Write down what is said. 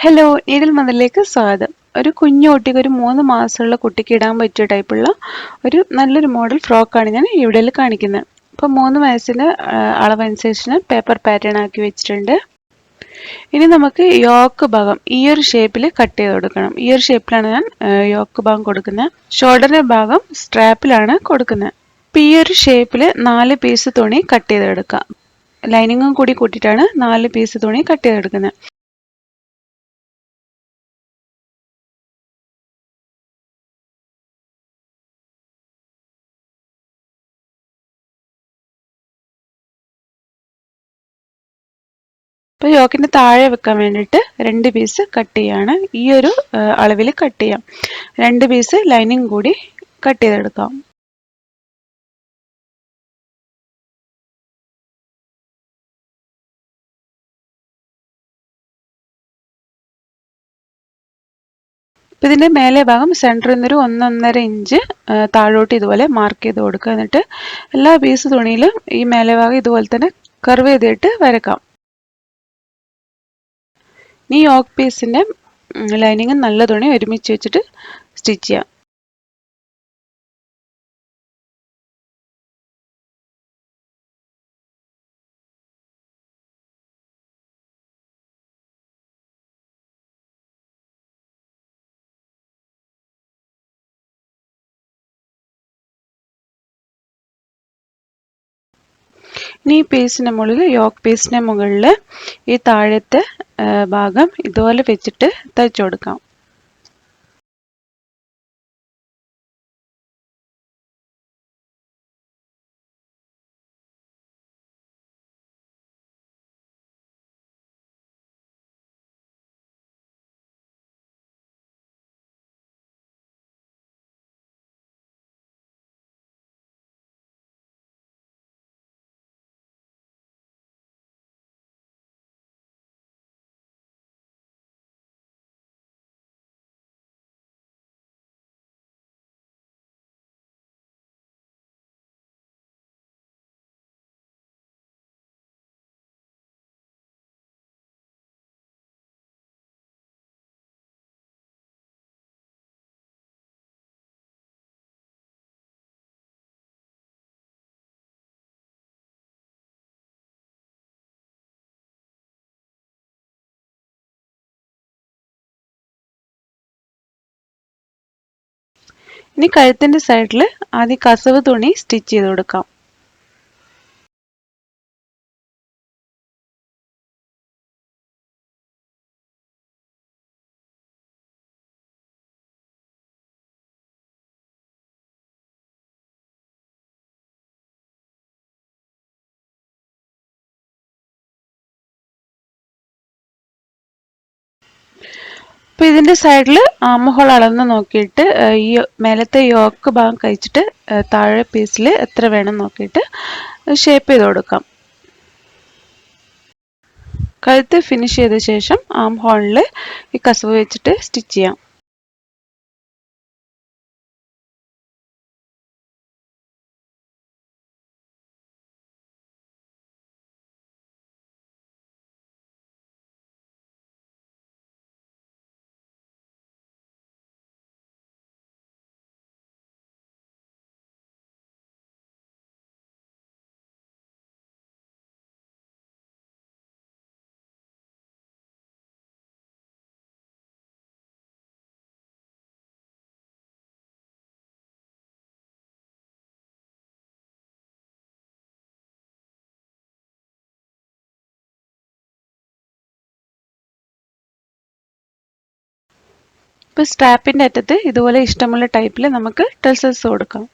Hello, ഈരൽ മതിലേക്ക് സ്വാഗതം. ഒരു കുഞ്ഞു കുട്ടിക്ക് ഒരു 3 മാസമുള്ള കുട്ടിക്ക് ഇടാൻ പറ്റിയ ടൈപ്പുള്ള ഒരു നല്ലൊരു മോഡൽ ഫ്രോക്കാണ് ഞാൻ ഇവിടെ കാണിക്കുന്നത്. അപ്പോൾ 3 വയസ്സിന് അളവനുസരിച്ച് പേപ്പർ പാറ്റേൺ ആക്കി വെച്ചിട്ടുണ്ട്. ഇനി നമുക്ക് യോക്ക് ഭാഗം ഈ ഒരു ഷേപ്പിൽ കട്ട് ചെയ്ത് കൊടുക്കണം. ഈ ഒരു ഷേപ്പിലാണ് ഞാൻ യോക്ക് ഭാഗം കൊടുക്കുന്നത്. ഷോൾഡറിന്റെ ഭാഗം സ്ട്രാപ്പിലാണ് കൊടുക്കുന്നത്. അപ്പോൾ ഈ ഒരു ഷേപ്പിൽ 4 പീസ് തുണി കട്ട് ചെയ്തെടുക്കാം. ലൈനിങ്ങും കൂടി കൂട്ടിയിട്ടാണ് 4 പീസ് തുണി കട്ട് ചെയ്തെടുക്കുന്നത്. അപ്പോൾ യോക്കിൻ്റെ താഴെ വെക്കാൻ വേണ്ടിയിട്ട് 2 പീസ് കട്ട് ചെയ്യാണ്. ഈ ഒരു അളവിൽ കട്ട് ചെയ്യാം. 2 പീസ് ലൈനിങ് കൂടി കട്ട് ചെയ്തെടുക്കാം. അപ്പോൾ ഇതിൻ്റെ മേലെ ഭാഗം സെൻറ്ററിൽ നിന്നൊരു 1-1.5 ഇഞ്ച് താഴോട്ട് ഇതുപോലെ മാർക്ക് ചെയ്ത് കൊടുക്കുക. എന്നിട്ട് എല്ലാ പീസ് തുണിയിലും ഈ മേലെ ഭാഗം ഇതുപോലെ തന്നെ കർവ് ചെയ്തിട്ട് വരക്കാം. ഈ യോക്ക് പീസിൻ്റെ ലൈനിങ്ങും നല്ല തുണി ഒരുമിച്ച് വെച്ചിട്ട് സ്റ്റിച്ച് ചെയ്യാം. ഇനി ഈ പീസിൻ്റെ മുകളിൽ യോക്ക് പീസിൻ്റെ മുകളിൽ ഈ താഴത്തെ ഭാഗം ഇതുപോലെ വെച്ചിട്ട് തയ്ച്ചു കൊടുക്കാം. ഇനി കഴുത്തിൻ്റെ സൈഡിൽ ആദ്യം കസവ് തുണി സ്റ്റിച്ച് ചെയ്ത് കൊടുക്കാം. അപ്പോൾ ഇതിൻ്റെ സൈഡിൽ ആം ഹോൾ അളന്ന് നോക്കിയിട്ട് ഈ മേലത്തെ യോക്ക് ഭാഗം കഴിച്ചിട്ട് താഴെ പീസിൽ എത്ര വേണം നോക്കിയിട്ട് ഷേപ്പ് ചെയ്ത് കൊടുക്കാം. കഴുത്ത് ഫിനിഷ് ചെയ്ത ശേഷം ആം ഹോളിൽ ഈ കസവ് വെച്ചിട്ട് സ്റ്റിച്ച് ചെയ്യാം. ഇപ്പോൾ സ്ട്രാപ്പിൻ്റെ അറ്റത്ത് ഇതുപോലെ ഇഷ്ടമുള്ള ടൈപ്പിൽ നമുക്ക് ടസൽസ് കൊടുക്കാം.